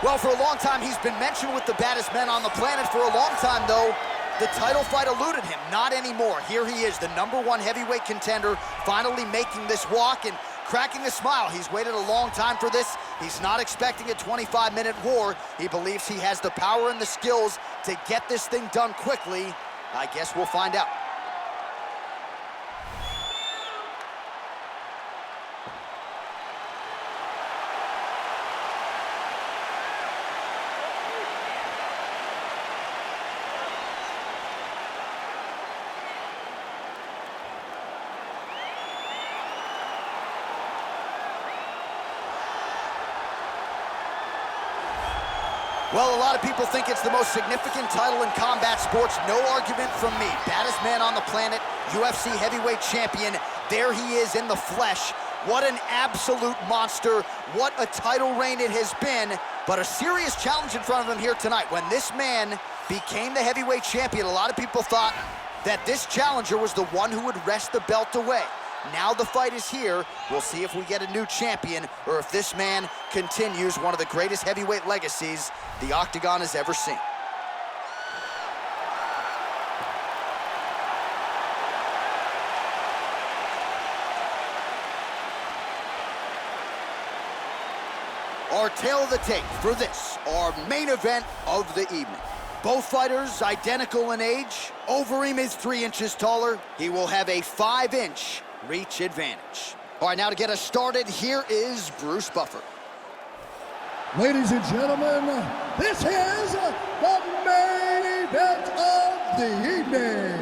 Well, for a long time, he's been mentioned with the baddest men on the planet. For a long time, though, the title fight eluded him. Not anymore. Here he is, the #1 heavyweight contender, finally making this walk and cracking a smile. He's waited a long time for this. He's not expecting a 25-minute war. He believes he has the power and the skills to get this thing done quickly. I guess we'll find out. Well, a lot of people think it's the most significant title in combat sports. No argument from me. Baddest man on the planet, UFC heavyweight champion. There he is in the flesh. What an absolute monster. What a title reign it has been. But a serious challenge in front of him here tonight. When this man became the heavyweight champion, a lot of people thought that this challenger was the one who would wrest the belt away. Now the fight is here. We'll see if we get a new champion or if this man continues one of the greatest heavyweight legacies the Octagon has ever seen. Our tale of the tape for this, our main event of the evening. Both fighters identical in age. Overeem is 3 inches taller. He will have a 5-inch reach advantage. All right, now to get us started, here is Bruce Buffer. Ladies and gentlemen, this is the main event of the evening.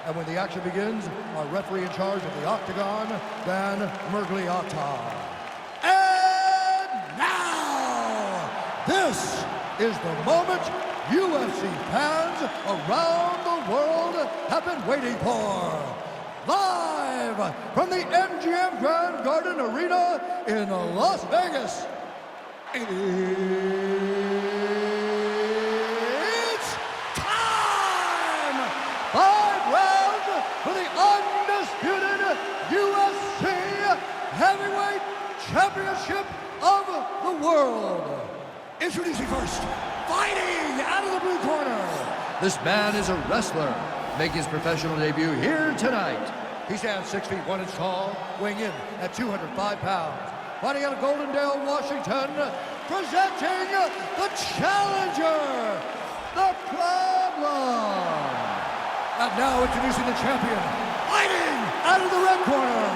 And when the action begins, our referee in charge of the Octagon, Dan Mergliotta. And now, this is the moment UFC fans around the world have been waiting for. Live from the MGM Grand Garden Arena in Las Vegas. It's time! 5 rounds for the undisputed UFC Heavyweight Championship of the world. Introducing first, fighting out of the blue corner. This man is a wrestler, making his professional debut here tonight. He stands 6 feet 1 inch tall, weighing in at 205 pounds. Fighting out of Goldendale, Washington, presenting the challenger, the Problem. And now introducing the champion, fighting out of the red corner.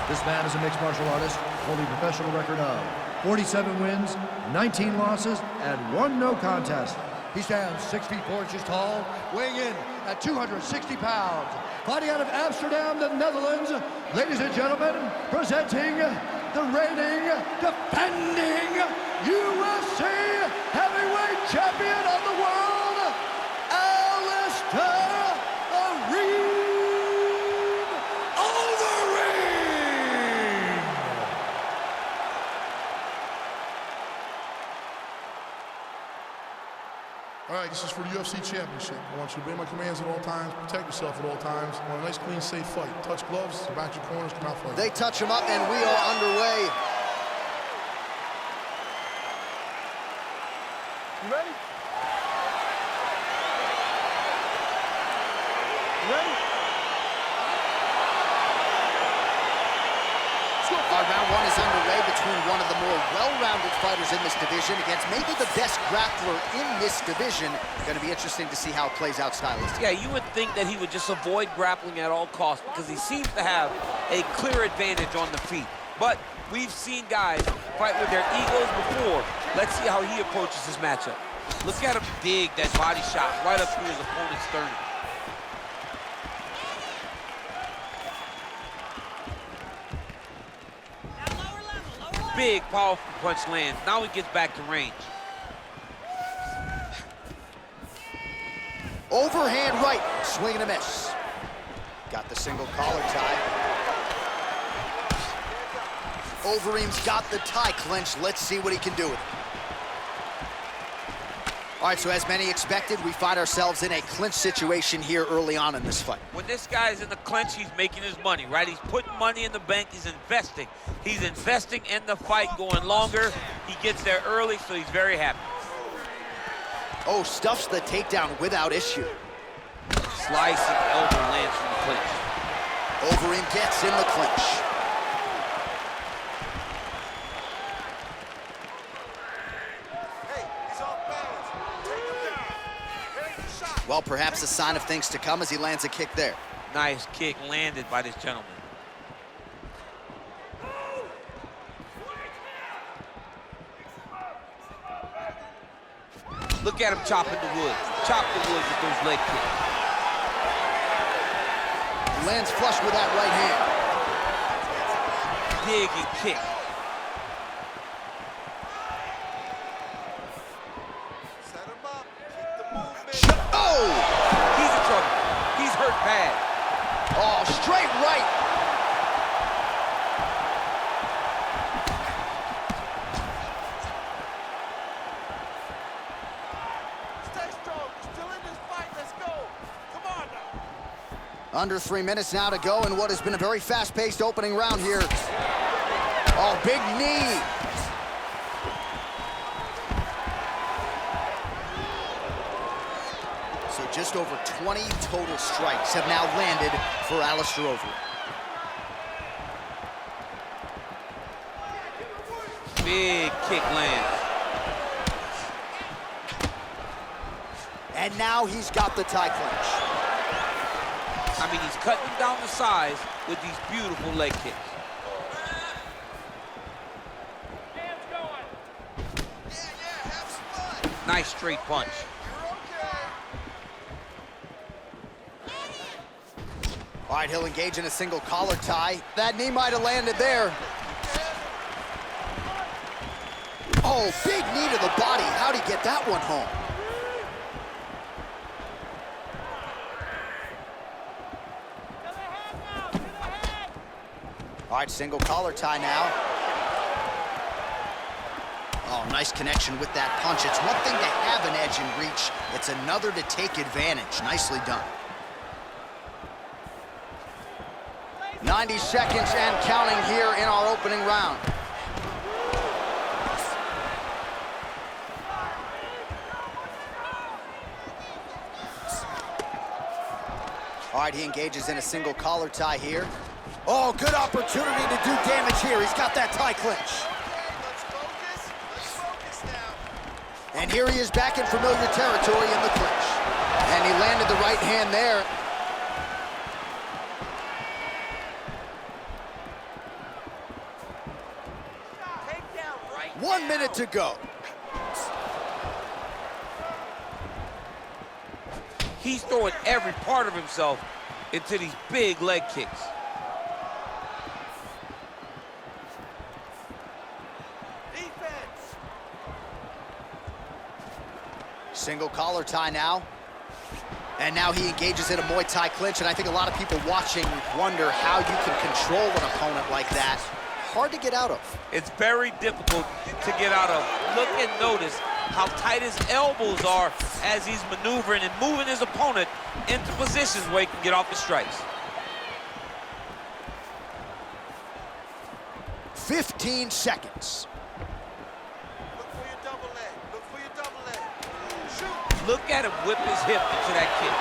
This man is a mixed martial artist, holding a professional record of 47 wins, 19 losses, and 1 no contest. He stands 6 feet 4 inches tall, weighing in at 260 pounds. Fighting out of Amsterdam, the Netherlands, ladies and gentlemen, presenting the reigning, defending UFC heavyweight champion of the world, Alistair Overeem. All right, this is for the UFC Championship. I want you to obey my commands at all times, protect yourself at all times. I want a nice, clean, safe fight. Touch gloves, back your corners, come out fighting. They touch him up, and we are underway. You ready? You ready? Our round 1 is underway between one of the more well-rounded fighters in this division against maybe the best grappler in this division. Going to be interesting to see how it plays out stylistically. Yeah, you would think that he would just avoid grappling at all costs because he seems to have a clear advantage on the feet. But we've seen guys fight with their egos before. Let's see how he approaches this matchup. Look at him dig that body shot right up through his opponent's sternum. Big, powerful punch lands. Now he gets back to range. Overhand right, swing and a miss. Got the single collar tie. Overeem's got the tie clinch. Let's see what he can do with it. All right, so as many expected, we find ourselves in a clinch situation here early on in this fight. When this guy's in the clinch, he's making his money, right? He's putting money in the bank, he's investing. He's investing in the fight, going longer. He gets there early, so he's very happy. Oh, stuffs the takedown without issue. Slicing elbow lands from the clinch. Overeem gets in the clinch. Well, perhaps a sign of things to come as he lands a kick there. Nice kick landed by this gentleman. Look at him chopping the wood. Chop the wood with those leg kicks. Lands flush with that right hand. Dig and kick. Set him up. Keep the movement. Oh! He's in trouble. He's hurt bad. Oh, straight right. Stay strong. You're still in this fight. Let's go. Come on now. Under 3 minutes now to go in what has been a very fast-paced opening round here. Oh, big knee. So just over 20 total strikes have now landed for Alistair Overeem. Big kick lands. And now he's got the tie clinch. I mean, he's cutting him down to size with these beautiful leg kicks. Nice straight punch. All right, he'll engage in a single collar tie. That knee might have landed there. Oh, big knee to the body. How'd he get that one home? All right, single collar tie now. Oh, nice connection with that punch. It's one thing to have an edge and reach. It's another to take advantage. Nicely done. 90 seconds and counting here in our opening round. All right, he engages in a single collar tie here. Oh, good opportunity to do damage here. He's got that tie clinch. Let's focus now. And here he is back in familiar territory in the clinch. And he landed the right hand there. Takedown right 1 minute to go. He's throwing every part of himself into these big leg kicks. defense. Single collar tie now. And now he engages in a Muay Thai clinch, and I think a lot of people watching wonder how you can control an opponent like that. Hard to get out of. It's very difficult to get out of. Look and notice how tight his elbows are as he's maneuvering and moving his opponent into positions where he can get off the strikes. 15 seconds. Look for your double leg. Look for your double leg. Shoot. Look at him whip his hip into that kick.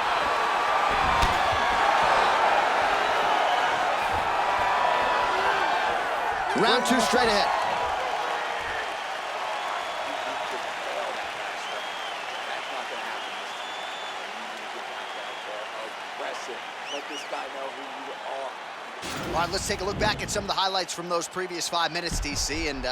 Round 2 straight ahead. Let this guy know who you are. All right, let's take a look back at some of the highlights from those previous 5 minutes, DC, and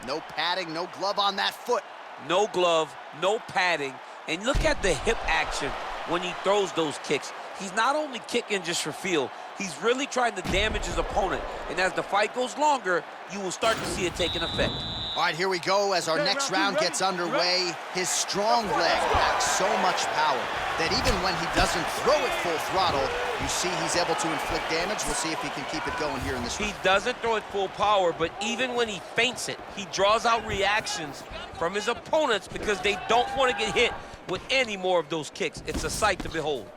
no padding, no glove on that foot. No glove, no padding, and look at the hip action when he throws those kicks. He's not only kicking just for feel, he's really trying to damage his opponent, and as the fight goes longer, you will start to see it taking effect. All right, here we go as our next round gets underway. His strong leg packs so much power that even when he doesn't throw it full throttle, You see he's able to inflict damage. We'll see if he can keep it going here in this round. He doesn't throw it full power, but even when he feints it, he draws out reactions from his opponents because they don't want to get hit with any more of those kicks. It's a sight to behold.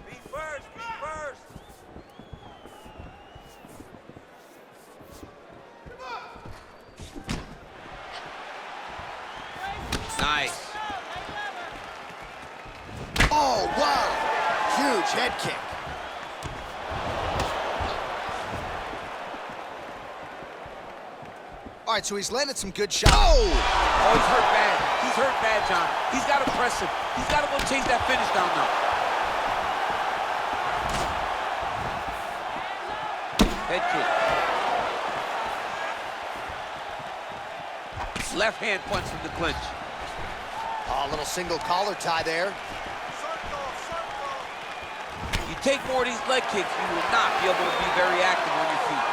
Be first, be first. Nice. Oh, wow. Huge head kick. All right, so he's landed some good shots. Oh! Oh, he's hurt bad. He's hurt bad, John. He's got to press him. He's got to go chase that finish down now. Head kick. Left hand punch from the clinch. Oh, a little single collar tie there. Circle, circle. You take more of these leg kicks, you will not be able to be very active on your feet.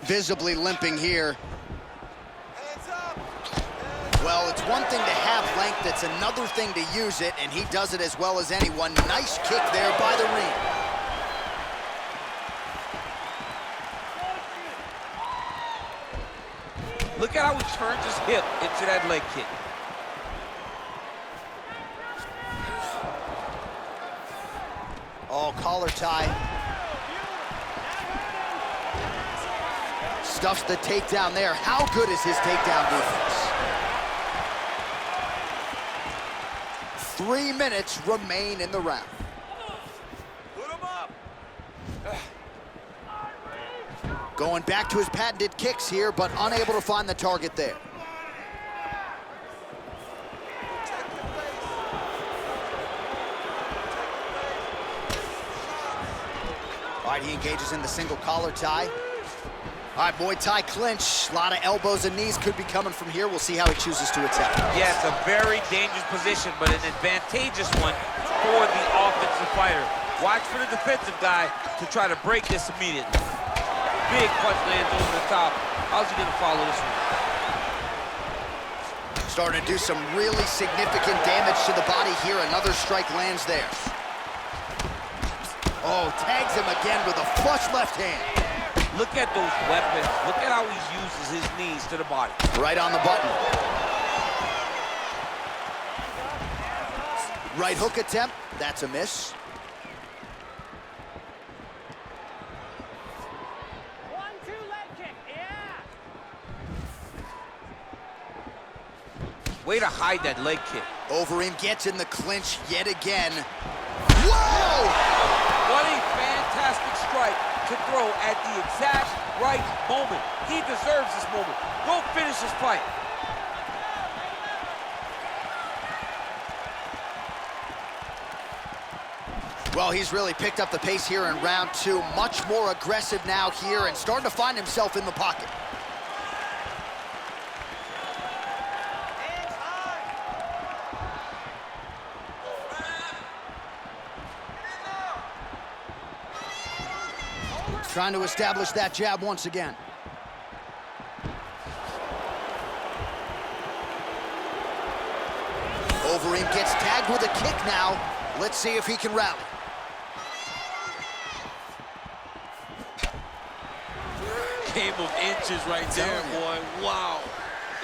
Visibly limping here. Hands up. Well, it's one thing to have length, it's another thing to use it, and he does it as well as anyone. Nice kick there by the ring. Look at how he turns his hip into that leg kick. Oh, collar tie. Stuffs the takedown there. How good is his takedown defense? 3 minutes remain in the round. Put him up. Going back to his patented kicks here, but unable to find the target there. Protect your face. All right, he engages in the single collar tie. All right, Muay Thai clinch. A lot of elbows and knees could be coming from here. We'll see how he chooses to attack. Yeah, it's a very dangerous position, but an advantageous one for the offensive fighter. Watch for the defensive guy to try to break this immediately. Big punch lands over the top. How's he gonna follow this one? Starting to do some really significant damage to the body here. Another strike lands there. Oh, tags him again with a flush left hand. Look at those weapons. Look at how he uses his knees to the body. Right on the button. Right hook attempt. That's a miss. 1-2 leg kick, yeah! Way to hide that leg kick. Overeem gets in the clinch yet again. Whoa! What a fantastic strike to throw at the exact right moment. He deserves this moment. Go finish this fight. Well, he's really picked up the pace here in round 2. Much more aggressive now here and starting to find himself in the pocket. Hands high. Trying to establish that jab once again. Overeem gets tagged with a kick now. Let's see if he can rally. Game of inches right there, boy. Wow.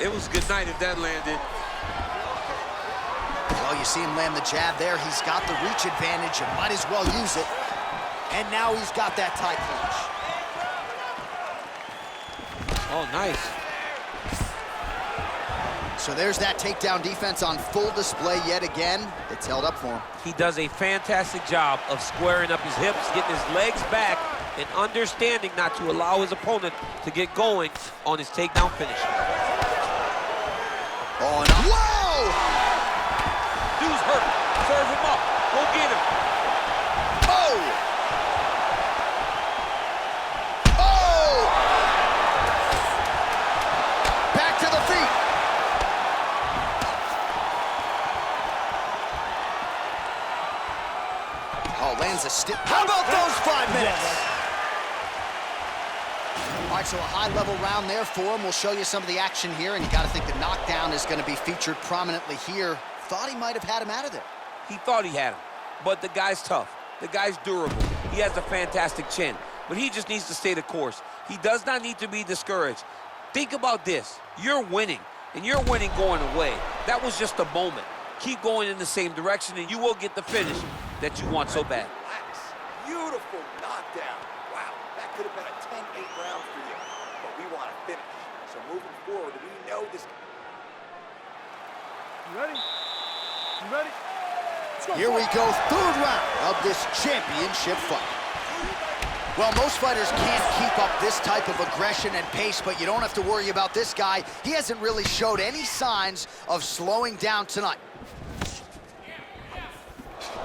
It was good night if that landed. Well, you see him land the jab there. He's got the reach advantage and might as well use it. And now he's got that tight clinch. Oh, nice. So there's that takedown defense on full display yet again. It's held up for him. He does a fantastic job of squaring up his hips, getting his legs back, and understanding not to allow his opponent to get going on his takedown finish. Oh, no. Whoa! Dude's hurt. Serve him up. Go get him. Oh! Oh! Back to the feet. Oh, lands a stiff. How about those 5 minutes? All right, so a high-level round there for him. We'll show you some of the action here, and you got to think the knockdown is going to be featured prominently here. Thought he might have had him out of there. He thought he had him, but the guy's tough. The guy's durable. He has a fantastic chin, but he just needs to stay the course. He does not need to be discouraged. Think about this. You're winning, and you're winning going away. That was just a moment. Keep going in the same direction, and you will get the finish that you want so bad. Relax. Beautiful knockdown. Wow, that could have been a 10-8 round for you. But we want to finish. So moving forward, we know this. You ready? You ready? Let's go. Here we go, third round of this championship fight. Well, most fighters can't keep up this type of aggression and pace, but you don't have to worry about this guy. He hasn't really showed any signs of slowing down tonight.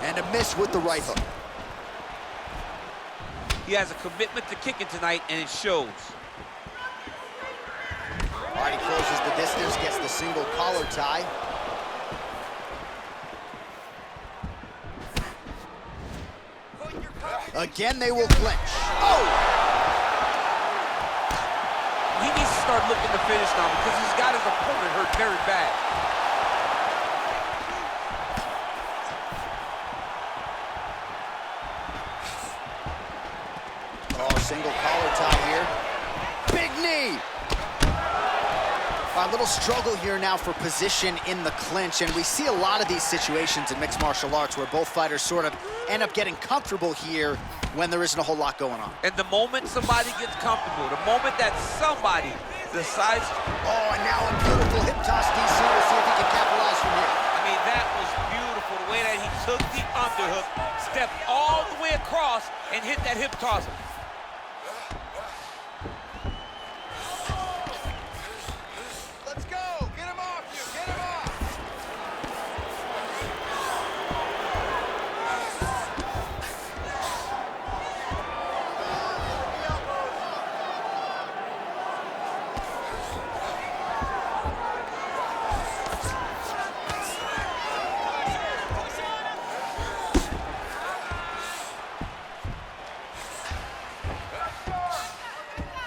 And a miss with the right hook. He has a commitment to kicking tonight, and it shows. All right, he closes the distance, gets the single collar tie. Again, they will clinch. Oh! He needs to start looking to finish now because he's got his opponent hurt very bad. Oh, single collar tie here. Big knee! A little struggle here now for position in the clinch, and we see a lot of these situations in mixed martial arts where both fighters sort of end up getting comfortable here when there isn't a whole lot going on. And the moment somebody gets comfortable, the moment that somebody decides... Oh, and now a beautiful hip toss, DC. We'll see if he can capitalize from here. I mean, that was beautiful, the way that he took the underhook, stepped all the way across, and hit that hip toss. Let's go. Get him off you. Get him off.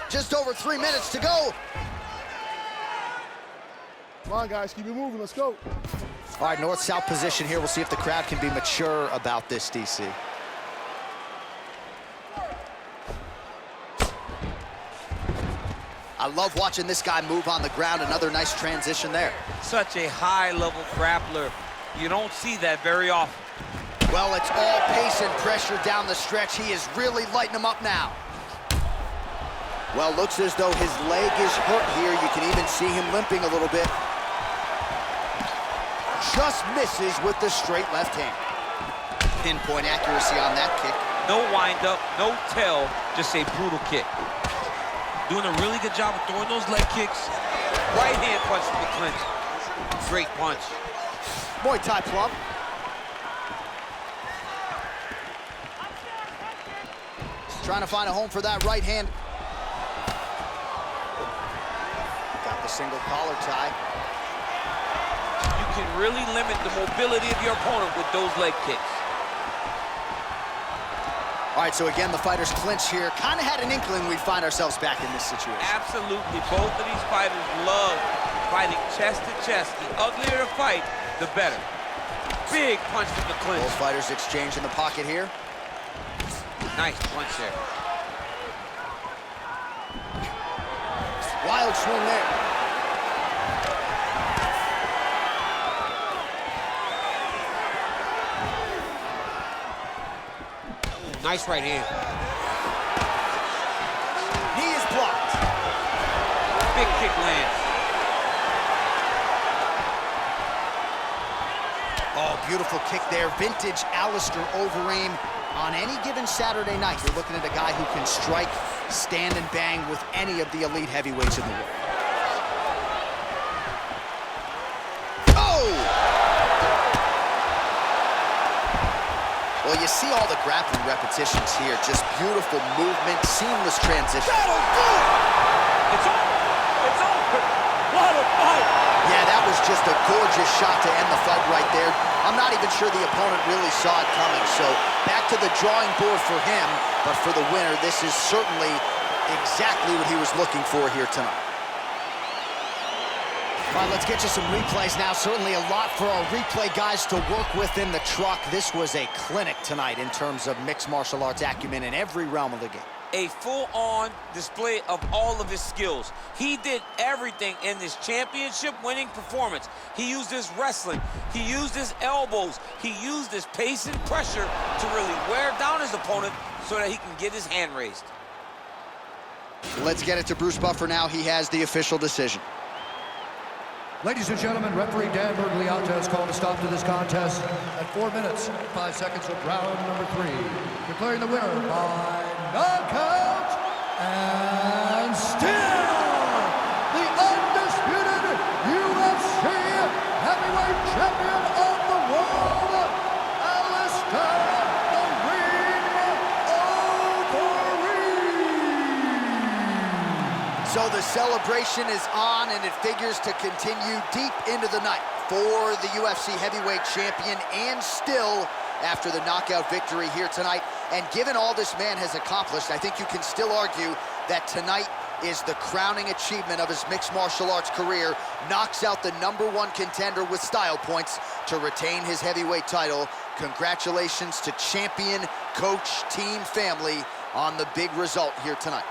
Just over 3 minutes to go. Come on, guys, keep it moving. Let's go. All right, north-south position here. We'll see if the crowd can be mature about this, DC. I love watching this guy move on the ground. Another nice transition there. Such a high-level grappler. You don't see that very often. Well, it's all pace and pressure down the stretch. He is really lighting him up now. Well, looks as though his leg is hurt here. You can even see him limping a little bit. Just misses with the straight left hand. Pinpoint accuracy on that kick. No wind-up, no tail, just a brutal kick. Doing a really good job of throwing those leg kicks. Right hand punch from the clinch. Great punch. Muay Thai club. Trying to find a home for that right hand. Got the single collar tie. You can really limit the mobility of your opponent with those leg kicks. All right, so again, the fighters clinch here. Kind of had an inkling we'd find ourselves back in this situation. Absolutely. Both of these fighters love fighting chest to chest. The uglier the fight, the better. Big punch from the clinch. Both fighters exchange in the pocket here. Nice punch there. Wild swing there. Nice right hand. Knee is blocked. Big kick lands. Oh, beautiful kick there. Vintage Alistair Overeem. On any given Saturday night, you're looking at a guy who can strike, stand, and bang with any of the elite heavyweights in the world. Oh! Well, you see all the grappling repetitions here. Just beautiful movement, seamless transition. That'll do it! It's over! It's over! What a fight! Yeah, that was just a gorgeous shot to end the fight right there. I'm not even sure the opponent really saw it coming, so back to the drawing board for him, but for the winner, this is certainly Exactly what he was looking for here tonight. All right, let's get you some replays now. Certainly a lot for our replay guys to work with in the truck. This was a clinic tonight in terms of mixed martial arts acumen in every realm of the game. A full-on display of all of his skills. He did everything in this championship-winning performance. He used his wrestling. He used his elbows. He used his pace and pressure to really wear down his opponent so that he can get his hand raised. Let's get it to Bruce Buffer now. He has the official decision. Ladies and gentlemen, referee Dan Bergliata has called a stop to this contest at 4 minutes, 5 seconds of round number 3. Declaring the winner by knockout and still the undisputed UFC heavyweight champion of the world, Alistair Overeem. So the celebration is on, and it figures to continue deep into the night for the UFC heavyweight champion, and still after the knockout victory here tonight. And given all this man has accomplished, I think you can still argue that tonight is the crowning achievement of his mixed martial arts career. Knocks out the #1 contender with style points to retain his heavyweight title. Congratulations to champion, coach, team, family on the big result here tonight.